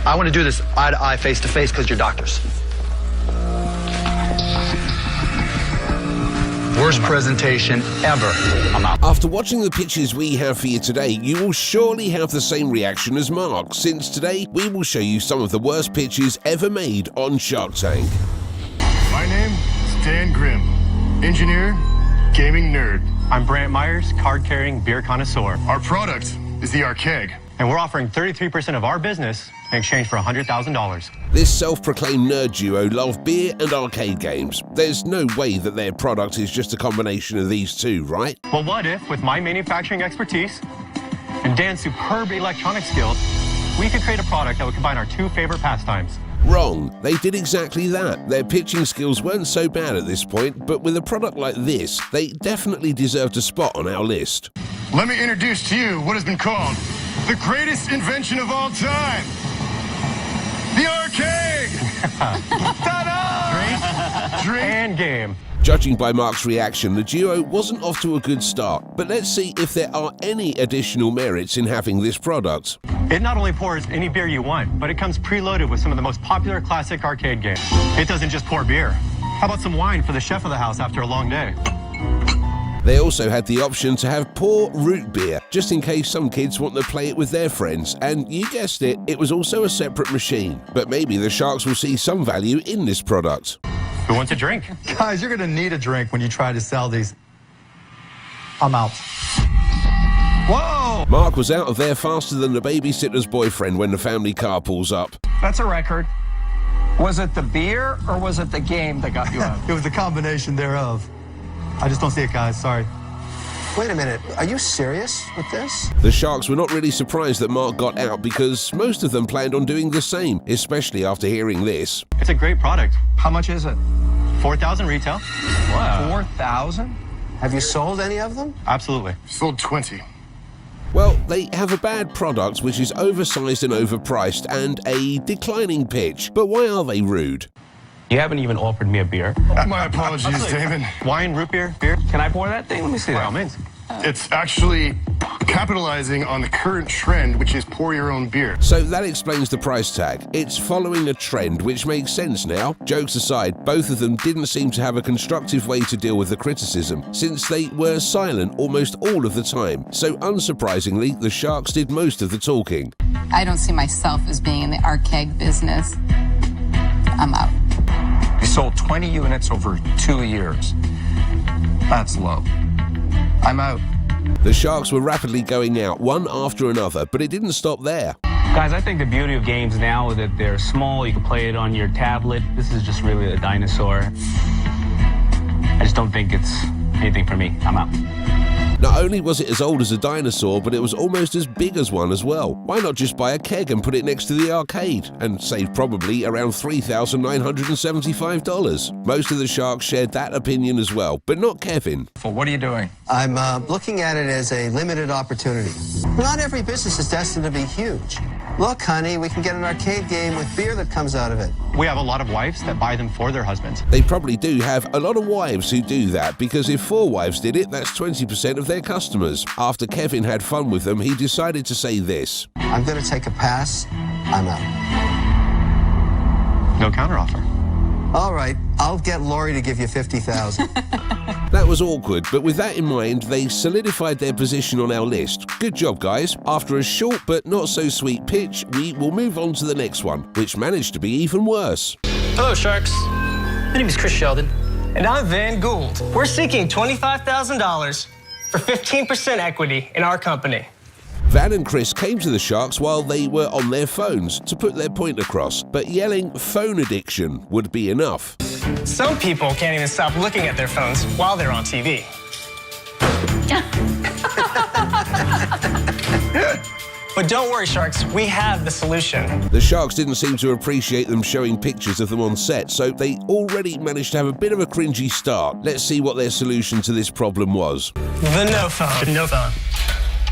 I want to do this eye to eye, face to face, because you're doctors. Worst presentation ever. I'm out. After watching the pitches we have for you today, you will surely have the same reaction as Mark, since today we will show you some of the worst pitches ever made on Shark Tank. My name is Dan Grimm, engineer, gaming nerd. I'm Brant Myers, card-carrying beer connoisseur. Our product is the Arkeg. And we're offering 33% of our business in exchange for $100,000. This self-proclaimed nerd duo love beer and arcade games. There's no way that their product is just a combination of these two, right? Well, what if, with my manufacturing expertise and Dan's superb electronic skills, we could create a product that would combine our two favorite pastimes? Wrong. They did exactly that. Their pitching skills weren't so bad at this point, but with a product like this, they definitely deserved a spot on our list. Let me introduce to you what has been called the greatest invention of all time. The Arkeg! Ta-da! Drink. And game. Judging by Mark's reaction, the duo wasn't off to a good start, but let's see if there are any additional merits in having this product. It not only pours any beer you want, but it comes preloaded with some of the most popular classic arcade games. It doesn't just pour beer. How about some wine for the chef of the house after a long day? They also had the option to have pour root beer, just in case some kids want to play it with their friends, and you guessed it, it was also a separate machine. But maybe the Sharks will see some value in this product. Who wants a drink? Guys, you're going to need a drink when you try to sell these. I'm out. Whoa! Mark was out of there faster than the babysitter's boyfriend when the family car pulls up. That's a record. Was it the beer or was it the game that got you out? It was the combination thereof. I just don't see it, guys. Sorry. Wait a minute, are you serious with this? The Sharks were not really surprised that Mark got out because most of them planned on doing the same, especially after hearing this. It's a great product. How much is it? $4,000 retail. Wow. 4,000? Have you sold any of them? Absolutely. Sold 20. Well, they have a bad product which is oversized and overpriced and a declining pitch. But why are they rude? You haven't even offered me a beer. My apologies, Damon. Wine, root beer, beer? Can I pour that thing? Let me see By that. all means. It's actually capitalizing on the current trend, which is pour your own beer. So that explains the price tag. It's following a trend, which makes sense now. Jokes aside, both of them didn't seem to have a constructive way to deal with the criticism, since they were silent almost all of the time. So unsurprisingly, the Sharks did most of the talking. I don't see myself as being in the Arkeg business. I'm out. You sold 20 units over 2 years. That's low. I'm out. The Sharks were rapidly going out, one after another, but it didn't stop there. Guys, I think the beauty of games now is that they're small. You can play it on your tablet. This is just really a dinosaur. I just don't think it's anything for me. I'm out. Not only was it as old as a dinosaur, but it was almost as big as one as well. Why not just buy a keg and put it next to the arcade and save probably around $3,975? Most of the Sharks shared that opinion as well, but not Kevin. What are you doing? I'm looking at it as a limited opportunity. Not every business is destined to be huge. Look, honey, we can get an arcade game with beer that comes out of it. We have a lot of wives that buy them for their husbands. They probably do have a lot of wives who do that, because if 4 wives did it, that's 20% of their customers. After Kevin had fun with them, he decided to say this. I'm going to take a pass. I'm out. No counteroffer. All right, I'll get Lori to give you $50,000. That was awkward, but with that in mind, they solidified their position on our list. Good job, guys. After a short but not so sweet pitch, we will move on to the next one, which managed to be even worse. Hello, Sharks. My name is Chris Sheldon. And I'm Van Gould. We're seeking $25,000 for 15% equity in our company. Van and Chris came to the Sharks while they were on their phones to put their point across, but yelling phone addiction would be enough. Some people can't even stop looking at their phones while they're on TV. But don't worry, Sharks, we have the solution. The Sharks didn't seem to appreciate them showing pictures of them on set, so they already managed to have a bit of a cringy start. Let's see what their solution to this problem was. The No Phone. The No Phone.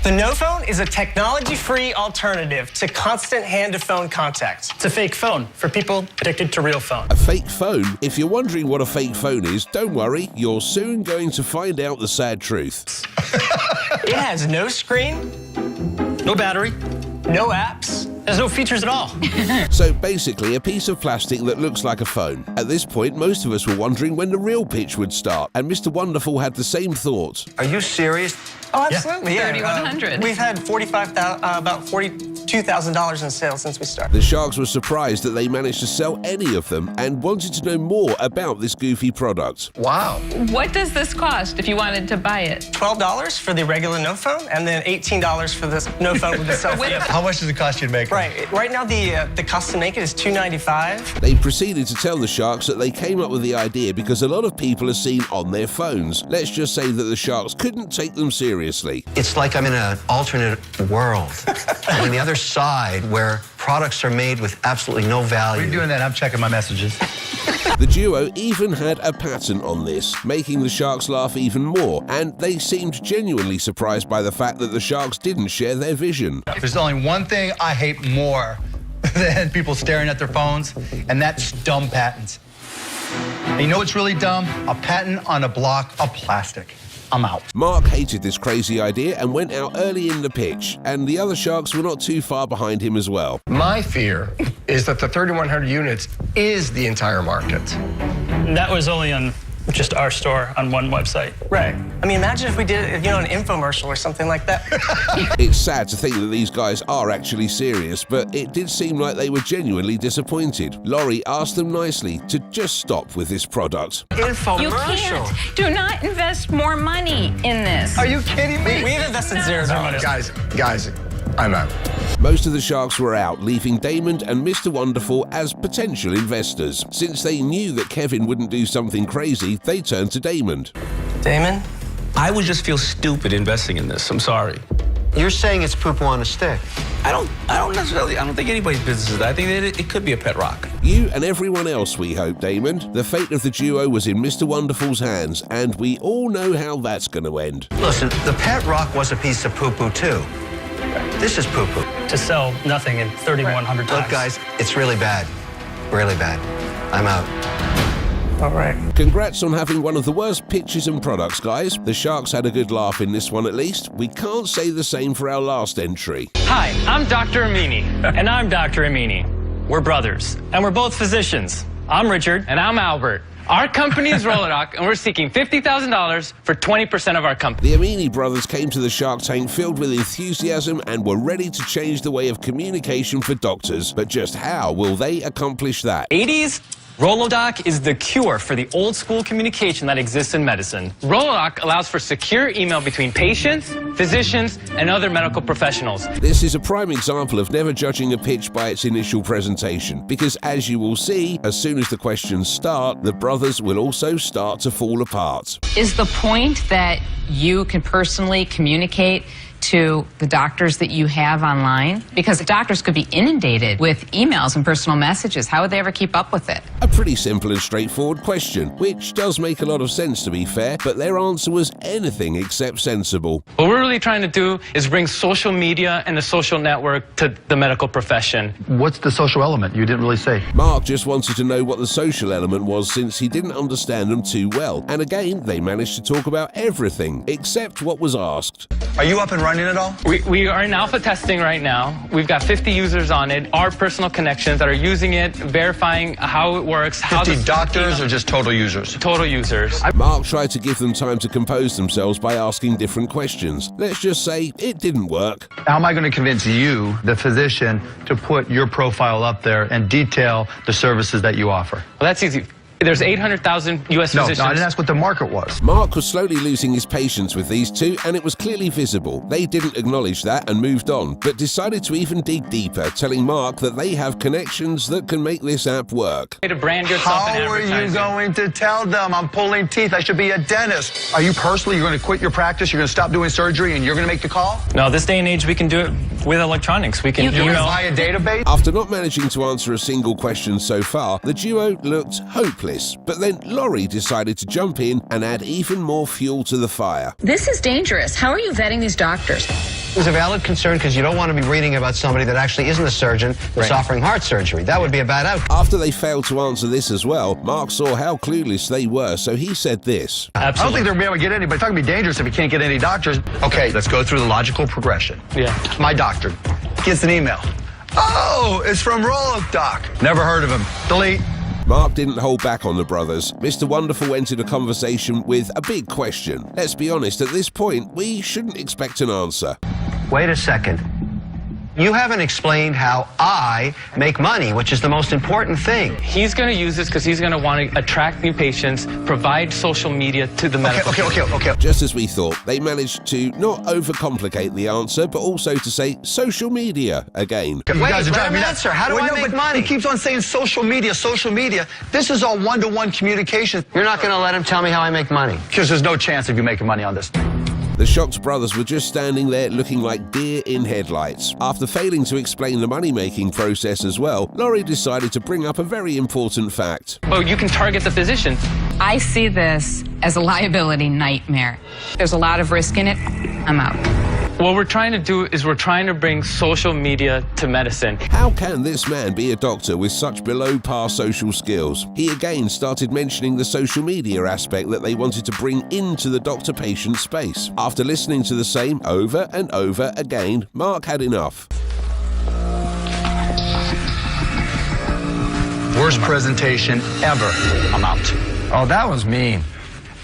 The No Phone is a technology-free alternative to constant hand-to-phone contact. It's a fake phone for people addicted to real phone. A fake phone? If you're wondering what a fake phone is, don't worry, you're soon going to find out the sad truth. It has no screen, No battery. no apps, There's no features at all. So basically a piece of plastic that looks like a phone. At this point, most of us were wondering when the real pitch would start, and Mr. Wonderful had the same thought. Are you serious? Oh, absolutely, yeah. 3,100. We've had about $42,000 in sales since we started. The Sharks were surprised that they managed to sell any of them and wanted to know more about this goofy product. Wow. What does this cost if you wanted to buy it? $12 for the regular no phone, and then $18 for this no phone with the selfie. How much does it cost you to make it? Right now the cost to make it is $295. They proceeded to tell the Sharks that they came up with the idea because a lot of people are seen on their phones. Let's just say that the Sharks couldn't take them seriously. It's like I'm in an alternate world. I'm on the other side where products are made with absolutely no value. While you're doing that, I'm checking my messages. The duo even had a patent on this, making the Sharks laugh even more, and they seemed genuinely surprised by the fact that the Sharks didn't share their vision. There's only one thing I hate more than people staring at their phones, and that's dumb patents. And you know what's really dumb? A patent on a block of plastic. I'm out. Mark hated this crazy idea and went out early in the pitch, and the other Sharks were not too far behind him as well. My fear is that the 3,100 units is the entire market. That was only on just our store on one website. Right. I mean, imagine if we did, an infomercial or something like that. It's sad to think that these guys are actually serious, but it did seem like they were genuinely disappointed. Laurie asked them nicely to just stop with this product. Infomercial. You can't. Do not invest more money in this. Are you kidding me? We've invested $0. Guys, I'm out. Most of the Sharks were out, leaving Damon and Mr. Wonderful as potential investors. Since they knew that Kevin wouldn't do something crazy, they turned to Damon. Damon? I would just feel stupid investing in this. I'm sorry. You're saying it's poo-poo on a stick. I don't think anybody's business is that. I think that it could be a pet rock. You and everyone else, we hope, Damon. The fate of the duo was in Mr. Wonderful's hands, and we all know how that's going to end. Listen, the pet rock was a piece of poo-poo too. This is poo-poo. To sell nothing in 3,100 times. Look, guys, it's really bad. Really bad. I'm out. All right. Congrats on having one of the worst pitches and products, guys. The Sharks had a good laugh in this one at least. We can't say the same for our last entry. Hi, I'm Dr. Amini. And I'm Dr. Amini. We're brothers, and we're both physicians. I'm Richard. And I'm Albert. Our company is Rolodoc, and we're seeking $50,000 for 20% of our company. The Amini brothers came to the Shark Tank filled with enthusiasm and were ready to change the way of communication for doctors. But just how will they accomplish that? 80s, Rolodoc is the cure for the old school communication that exists in medicine. Rolodoc allows for secure email between patients, physicians, and other medical professionals. This is a prime example of never judging a pitch by its initial presentation, because as you will see, as soon as the questions start, the brothers will also start to fall apart. Is the point that you can personally communicate to the doctors that you have online? Because the doctors could be inundated with emails and personal messages. How would they ever keep up with it? A pretty simple and straightforward question, which does make a lot of sense to be fair, but their answer was anything except sensible. What we're really trying to do is bring social media and the social network to the medical profession. What's the social element? You didn't really say. Mark just wanted to know what the social element was since he didn't understand them too well. And again, they managed to talk about everything except what was asked. Are you up and running at all? We are in alpha testing right now. We've got 50 users on it, our personal connections that are using it, verifying how it works. 50 doctors or just total users? Total users. Mark tried to give them time to compose themselves by asking different questions. Let's just say it didn't work. How am I going to convince you, the physician, to put your profile up there and detail the services that you offer? Well, that's easy. There's 800,000 U.S. physicians. No, I didn't ask what the market was. Mark was slowly losing his patience with these two, and it was clearly visible. They didn't acknowledge that and moved on, but decided to even dig deeper, telling Mark that they have connections that can make this app work. To brand yourself in How are advertising. you going to tell them I'm pulling teeth? I should be a dentist. Are you personally, you're going to quit your practice, you're going to stop doing surgery, and you're going to make the call? No, this day and age, we can do it with electronics. We can You're going to email. buy a database? After not managing to answer a single question so far, the duo looked hopeless, but then Laurie decided to jump in and add even more fuel to the fire. This is dangerous. How are you vetting these doctors? It was a valid concern because you don't want to be reading about somebody that actually isn't a surgeon that's offering heart surgery. That would be a bad outcome. After they failed to answer this as well, Mark saw how clueless they were, so he said this. I don't think they're going to be able to get any, but it's not going to be dangerous if you can't get any doctors. Okay, let's go through the logical progression. Yeah. My doctor gets an email. Oh, it's from Roll-Up Doc. Never heard of him. Delete. Mark didn't hold back on the brothers. Mr. Wonderful entered a conversation with a big question. Let's be honest, at this point, we shouldn't expect an answer. Wait a second. You haven't explained how I make money, which is the most important thing. He's going to use this because he's going to want to attract new patients, provide social media to the medical Okay. Just as we thought, they managed to not overcomplicate the answer, but also to say social media again. You guys are let driving him me nuts. answer. How do I make but money? He keeps on saying social media, social media. This is all one-to-one communication. You're not going to let him tell me how I make money. Because there's no chance of you making money on this. The shocked brothers were just standing there looking like deer in headlights. After failing to explain the money-making process as well, Laurie decided to bring up a very important fact. Well, you can target the physicians. I see this as a liability nightmare. There's a lot of risk in it. I'm out. What we're trying to do is we're trying to bring social media to medicine. How can this man be a doctor with such below-par social skills? He again started mentioning the social media aspect that they wanted to bring into the doctor-patient space. After listening to the same over and over again, Mark had enough. Worst presentation ever. I'm out. Oh, that was mean.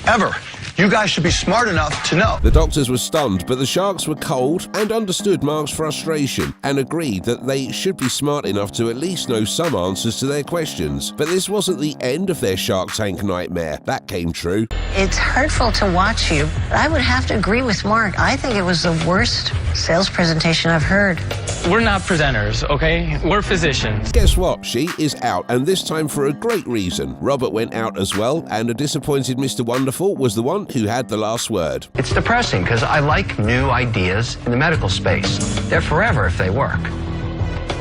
Ever. You guys should be smart enough to know. The doctors were stunned, but the Sharks were cold and understood Mark's frustration and agreed that they should be smart enough to at least know some answers to their questions. But this wasn't the end of their Shark Tank nightmare. That came true. It's hurtful to watch you. I would have to agree with Mark. I think it was the worst sales presentation I've heard. We're not presenters, okay? We're physicians. Guess what? She is out, and this time for a great reason. Robert went out as well, and a disappointed Mr. Wonderful was the one who had the last word. It's depressing because I like new ideas in the medical space. They're forever if they work.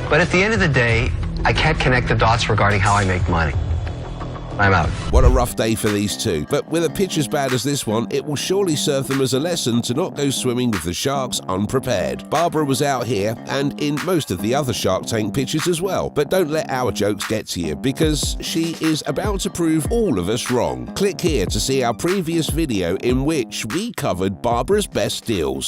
But at the end of the day, I can't connect the dots regarding how I make money. I'm out. What a rough day for these two. But with a pitch as bad as this one, it will surely serve them as a lesson to not go swimming with the Sharks unprepared. Barbara was out here and in most of the other Shark Tank pitches as well. But don't let our jokes get to you, because she is about to prove all of us wrong. Click here to see our previous video in which we covered Barbara's best deals.